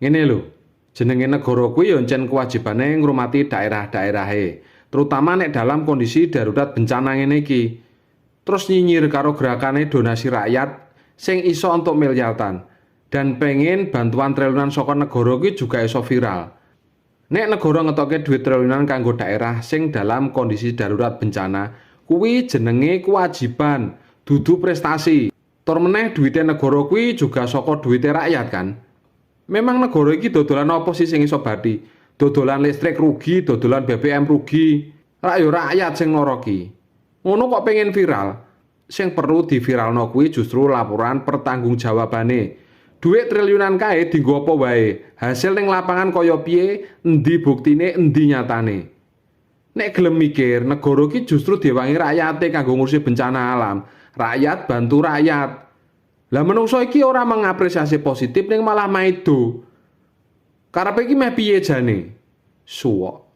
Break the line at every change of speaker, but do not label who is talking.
Ngene lho, jenenge negara kuwi ya encen kewajibane ngrumati daerah-daerahe, terutama nek dalam kondisi darurat bencana ngene iki. Terus nyinyir karo gerakane donasi rakyat sing iso untuk miliatan dan pengen bantuan triliunan saka negara kuwi juga iso viral. Nek negara ngetoke duit triliunan kanggo daerah sing dalam kondisi darurat bencana, kuwi jenenge kewajiban, dudu prestasi. Tur meneh duwite negara kuwi juga saka duwite rakyat kan. Memang negara iki dodolan apa sih sing iso bati? Dodolan listrik rugi, dodolan BBM rugi. Rak yo rakyat sing ngloroki. Ngono kok pengen viral? Sing perlu diviralno kuwi justru laporan pertanggungjawabane. Duit triliunan kae dienggo apa wae? Hasil ning lapangan kaya piye? Endi buktine, endi nyatane? Nek gelem mikir, negara iki justru diwangi rakyate kanggo ngurusi bencana alam. Rakyat bantu rakyat. Lah menungso iki ora mengapresiasi positif ning malah maido. Karepe iki meh piye jane? Suwok.